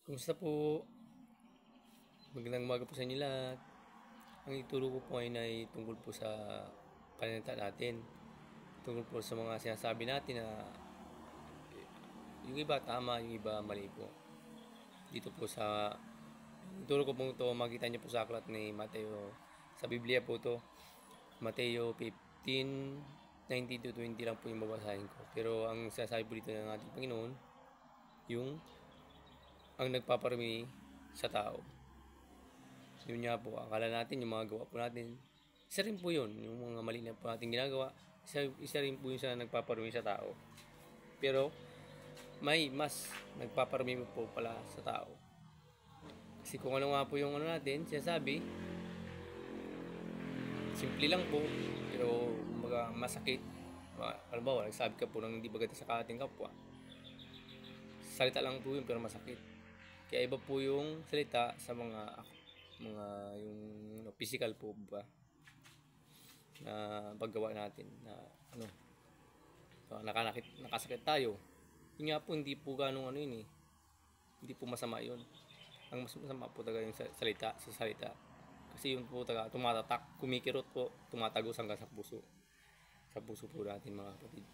Kumusta po? Magandang umaga po sa inyo lahat. Ang ituro ko po ngayon ay tungkol po sa pananalita natin. Tungkol po sa mga sinasabi natin na yung iba tama, yung iba mali po. Dito po sa ituro ko po ito, makita niyo po sa aklat ni Mateo. Sa Biblia po ito, Mateo 15:19 to 20 lang po yung babasahin ko. Pero ang sinasabi po dito ng ating Panginoon, yung ang nagpaparami sa tao. Yun nga po, akala natin yung mga gawa po natin, isa rin po yun, yung mga mali na po natin ginagawa, isa rin po yun sa nagpaparumi sa tao. Pero may mas nagpaparumi po pala sa tao. Kasi kung ano nga po yung ano natin, sinasabi, simple lang po, pero mga masakit. Halimbawa, nagsabi ka po ng hindi bagay sa ating kapwa. Salita lang po yun pero masakit. Kaya iba po yung salita sa mga yung physical po ba na paggawa natin na nakasakit tayo. Yun nga po, hindi po ganong yun eh. Hindi po masama yun. Ang mas masama po talaga yung salita sa salita. Kasi yun po talaga tumatatak, kumikirot po, tumatagos hanggang sa puso. Sa puso po natin mga kapatid.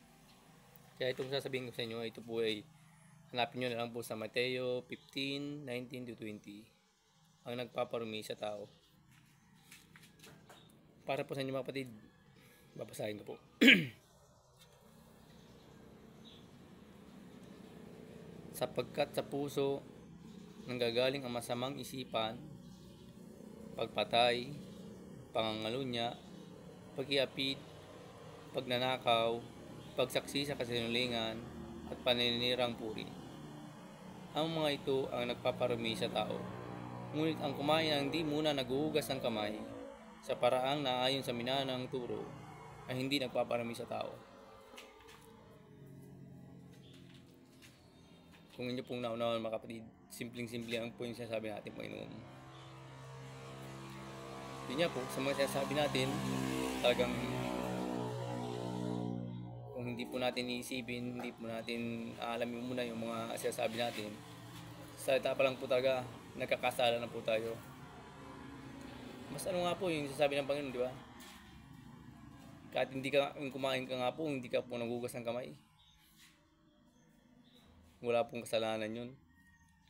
Kaya itong sasabihin ko sa inyo, ito po ay hanapin nyo na lang po sa Mateo 15:19 to 20. Ang nagpaparumi sa tao. Para po sa inyo mga kapatid, babasahin ko po. Sapagkat sa puso nanggagaling ang masamang isipan, pagpatay, pangangalunya, pag-iapid, pagnanakaw, pagsaksi sa kasinungalingan, at paninirang puri. Ang mga ito ang nagpaparumi sa tao. Ngunit ang kumain ang di muna naguhugas ng kamay, sa paraang naayon sa minanang turo, ay hindi nagpaparumi sa tao. Kung inyo pong naunawan mga kapatid, simpleng-simple ang po yung sinasabi natin Panginoon. Yun nga po, sa mga sinasabi natin, talagang kung hindi po natin iisipin, hindi po natin aalamin muna yung mga sinasabi natin, salita pa lang po talaga, nagkakasala na po tayo. Mas ano nga po yung sinasabi ng Panginoon, di ba? Kahit hindi ka, kumain ka nga po, hindi ka po nagugas ng kamay. Wala pong kasalanan yun.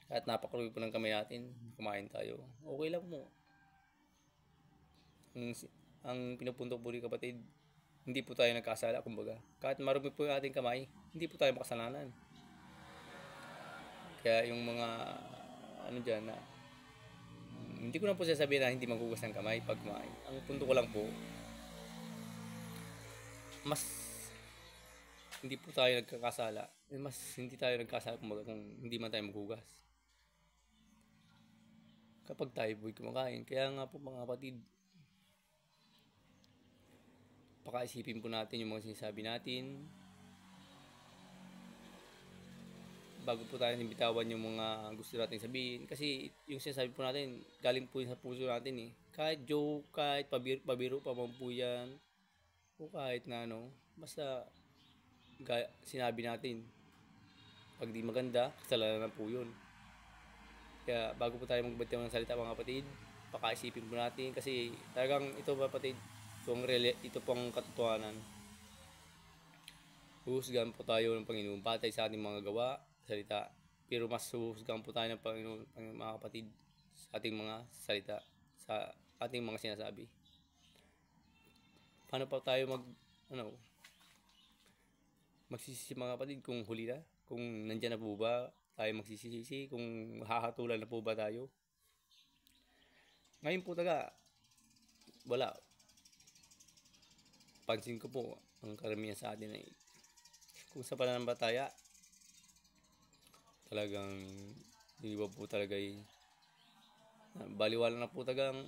Kahit napakaluwi po ng kamay natin, kumain tayo, okay lang po. Ang pinupunto po rin kapatid, hindi po tayo nagkasala, kumbaga. Kahit marumi po yung ating kamay, hindi po tayo makasalanan. Kaya yung mga dyan na hindi ko na po sasabihin na hindi maghugas ng kamay pag kumain. Ang punto ko lang po, mas hindi po tayo nagkakasala. Mas hindi tayo nagkasala kumbaga kung hindi man tayo maghugas. Kapag tayo po'y kumakain. Kaya nga po mga kapatid, pakaisipin po natin yung mga sinasabi natin bago po tayo bitawan yung mga gusto natin sabihin. Kasi yung sinasabi po natin, galing po sa puso natin eh. Kahit joke, kahit pabiro pa man po yan, o kahit na basta sinabi natin. Pag di maganda, kasalanan na po yun. Kaya bago po tayo magbatiw ng salita mga kapatid, pakaisipin po natin kasi talagang ito mga kapatid, ito pong katotohanan. Huhusgahan po tayo ng Panginoon patay sa ating mga gawa, salita. Pero mas huhusgahan po tayo ng Panginoon mga kapatid sa ating mga salita, sa ating mga sinasabi. Paano pa tayo magsisisi mga kapatid kung huli na? Kung nandyan na po ba tayo magsisisi? Kung hahatulan na po ba tayo? Ngayon po talaga, wala. Pansin ko po, ang karamihan sa atin ay kung sa pananampalataya, talagang yung iba po talaga ay baliwala na po talagang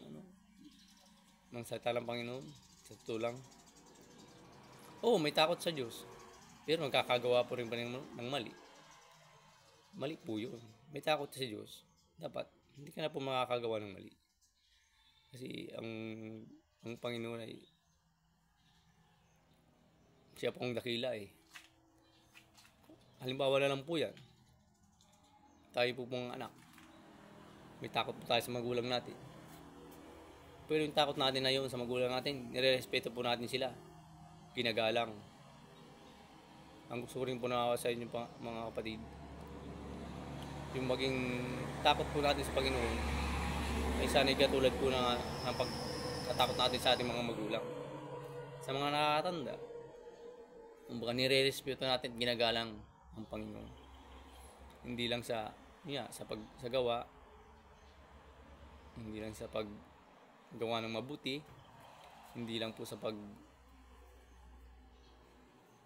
ng salita ng Panginoon. Sa totoo lang. Oo, may takot sa Diyos. Pero magkakagawa po rin pa ng mali. Mali po yun. May takot sa Diyos. Dapat, hindi ka na po makakagawa ng mali. Kasi ang Panginoon ay siya pong dakila eh. Halimbawa na lang po yan. Tayo po pong anak. may takot po tayo sa magulang natin. Pero yung takot natin na yun sa magulang natin, nire-respeto po natin sila. Ginagalang. Ang gusto ko rin po na sa inyo mga kapatid, yung maging takot po natin sa Panginoon ay sana'y katulad po ng pagkatakot natin sa ating mga magulang. Sa mga nakakatanda, kumbaga nire-respeto natin, ginagalang ang Panginoon. Hindi lang sa gawa, hindi lang sa paggawa ng mabuti, hindi lang po sa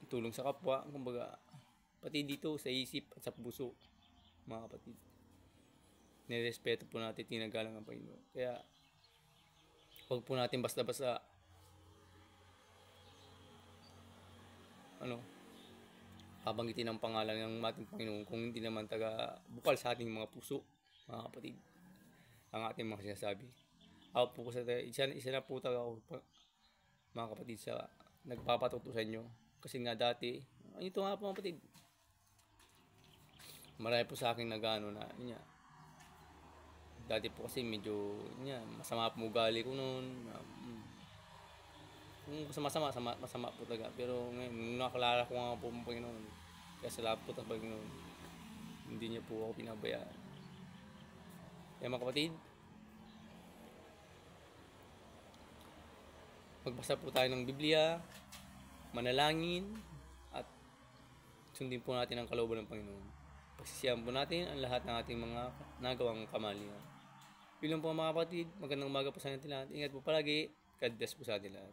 tulong sa kapwa, kumbaga pati dito sa isip at sa puso, mga kapatid. Nirespeto po natin, tinagalang ang Panginoon. Kaya huwag po natin basta-basta pabanggitin ang pangalan ng ating Panginoon kung hindi naman bukal sa ating mga puso, mga kapatid, ang ating mga sinasabi. Ako po isa na po mga kapatid, sa nagpapatuto sa inyo. Kasi nga dati, ito nga po mga kapatid, marami po sa akin dati po kasi medyo masama po ugali ko noon. Masama po talaga. Pero ngayon, nung nakalala ko nga po ang Panginoon, kaya salamat po sa Panginoon, hindi niya po ako pinabayaan. Kaya mga kapatid, magbasa po tayo ng Biblia, manalangin, at sundin po natin ang kalooban ng Panginoon. Pagsisiyahan po natin ang lahat ng ating mga nagawang kamalian. Yun lang po mga kapatid, magandang umaga po sa ating lahat. Ingat po palagi. God bless po sa ating lahat.